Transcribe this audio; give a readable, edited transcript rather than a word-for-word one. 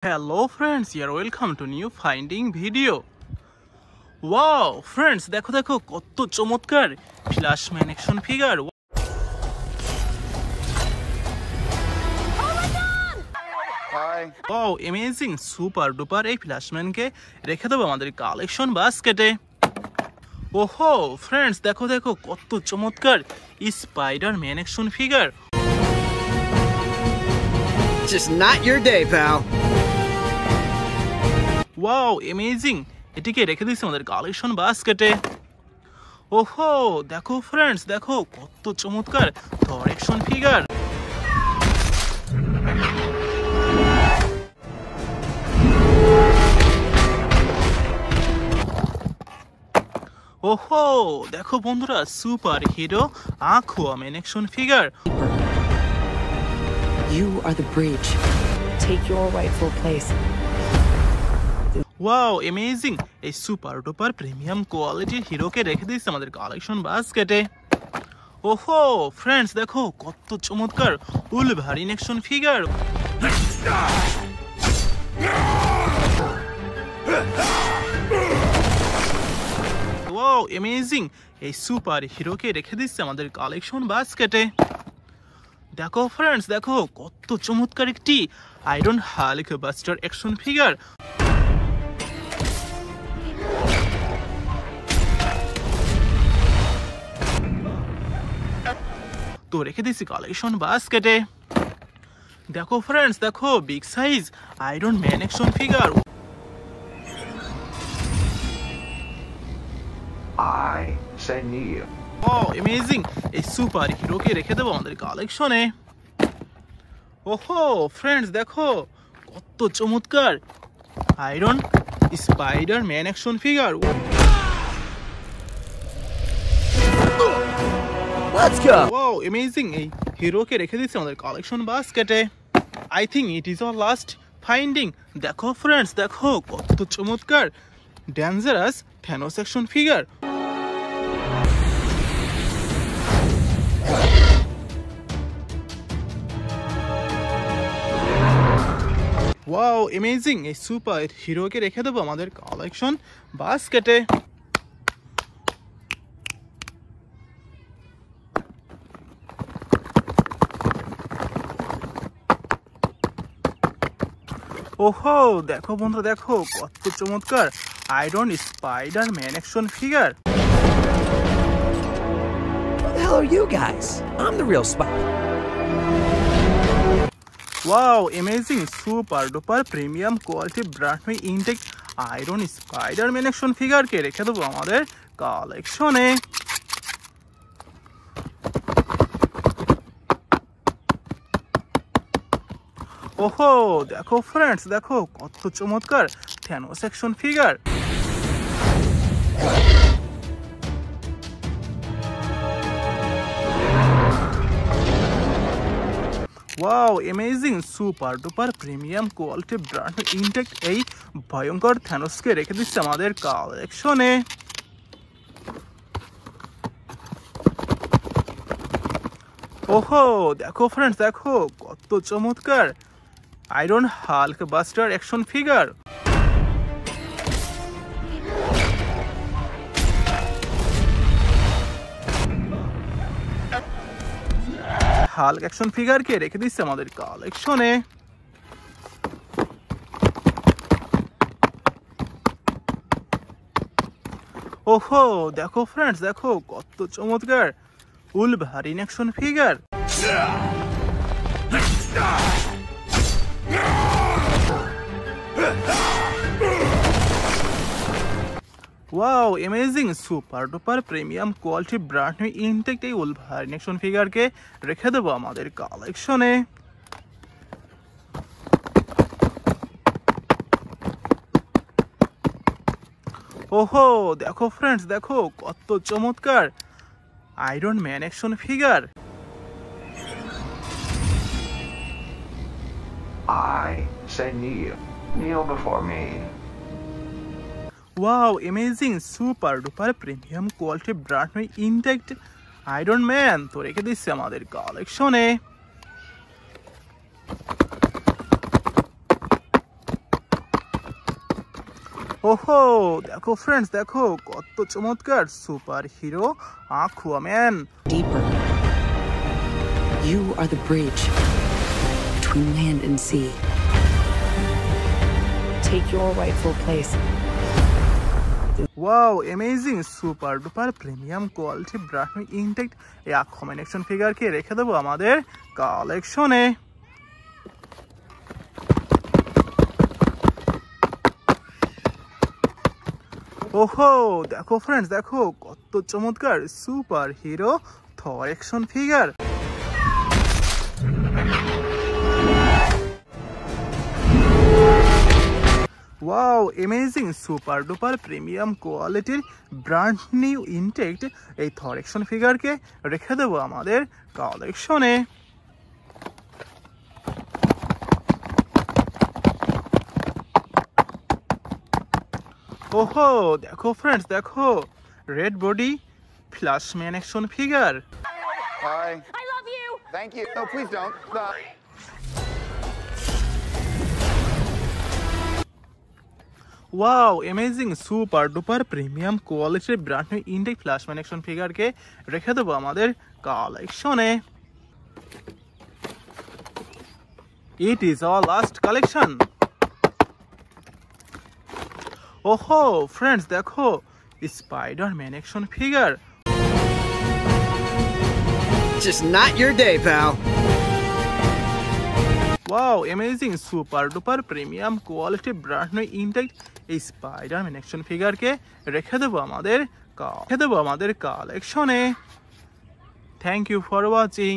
Hello friends, you're welcome to new finding video. Wow friends, দেখো দেখো কত চমৎকার Flashman action figure. Wow, amazing, super duper এই ফ্ল্যাশম্যানকে রেখে দেবো আমাদের কালেকশন বাস্কেটে। ওহো ফ্রেন্ডস, দেখো দেখো কত চমৎকার Spiderman action figure. Just not your day, pal. Wow amazing, এটিকে রেখে দিয়েছি আমাদের কালেকশন বাস্কেটে। ওহো দেখো ফ্রেন্ডস, দেখো কত চমৎকার থর অ্যাকশন ফিগার। ওহো দেখো বন্ধুরা, super hero Aquaman action figure. You are the bridge. Take your rightful place. Wow amazing, এই সুপার ডুপার প্রিমিয়াম কোয়ালিটির হিরোকে রেখে দিয়েছে আমাদের কালেকশন বাস্কেটে। ওহো ফ্রেন্ডস, দেখো কত চমৎকার Wolverine action figure. Wow amazing, এই সুপার হিরোকে রেখে দিচ্ছে আমাদের কালেকশন বাস্কেটে। দেখো ফ্রেন্ডস, দেখো কত চমৎকার একটি Iron Hulk Buster action figure. তো রেখে দিচ্ছি কালেকশন বাস্কেটে। দেখো ফ্রেন্ডস, দেখো big size Iron Man action figure. I say Neo. Wow amazing, এই সুপার হিরোকে রেখে দেবো আমাদের কালেকশনে। ওহো ফ্রেন্ডস, দেখো কত চমৎকার Iron Spider Man action figure. Let's go. Wow amazing, এই হিরোকে রেখে দিচ্ছি আমাদের কালেকশন বাস্কেটে। I think it is our last finding. দেখো ফ্রেন্ডস, দেখো কত চমৎকার dangerous Thanos action figure. Wow amazing, এই সুপার হিরোকে রেখে দেবো আমাদের কালেকশন বাস্কেটে। ওহো দেখো বন্ধুরা, দেখো কত চমৎকার Iron Spider Man action figure. Who the hell are you guys? I'm the real spy. Wow amazing, super duper premium quality brand new intact Iron Spider Man action ফিগারকে রেখে দেবো আমাদের কালেকশনে। ওহো দেখো ফ্রেন্ডস, দেখো কত চমৎকার Thanos action figure. Wow amazing, super duper premium quality brand intact এই ভয়ঙ্কর থ্যানোসকে রেখে দিচ্ছে আমাদের কালেকশনে। ওহো দেখো ফ্রেন্ডস, দেখো কত চমৎকার Iron Hulk Buster action figure. Hulk action ফিগারকে রেখে দিচ্ছে আমাদের কালেকশনে। ওহো দেখো ফ্রেন্ডস, দেখো কত চমৎকার Wolverine action figure. Wow amazing, super duper premium quality brand new intact এই উলভারিন অ্যাকশন ফিগারকে রেখে দেবো আমাদের কালেকশনে। ওহো দেখো ফ্রেন্ডস, দেখো কত চমৎকার Iron Man action figure. I say Neo. Kneel before me. Wow amazing, super duper premium quality brand new intact Iron Man তো রেখে দিচ্ছে আমাদের কালেকশনে। ওহো দেখো ফ্রেন্ডস দেখো কত চমৎকার super hero Aquaman Deeper. You are the bridge between land and sea. Take your rightful place. Wow amazing super duper premium quality brand new intact এই আকুয়াম্যান অ্যাকশন ফিগারকে রেখে দেবো আমাদের কালেকশনে। ওহো দেখো ফ্রেন্ডস দেখো কত চমৎকার super hero Thor action figure. Wow amazing super duper premium কোয়ালিটির ব্র্যান্ড নিউ ইনটেক্ট এই থর অ্যাকশন ফিগারকে রেখে দেবো আমাদের কালেকশনে। ওহো দেখো ফ্রেন্ডস দেখো red body Flashman action figure. Hi. I love you. Thank you. No, please don't. Wow amazing super duper premium কোয়ালিটির brand new intact Flashman action ফিগারকে রেখে দেবো আমাদের কালেকশনে। It is our last collection. ওহো ফ্রেন্ডস দেখো Spiderman action figure. Just not your day, pal. Wow amazing super duper premium quality brand new intact এই Spiderman action ফিগারকে রেখে দেবো আমাদের কালেকশনে। Thank you for watching.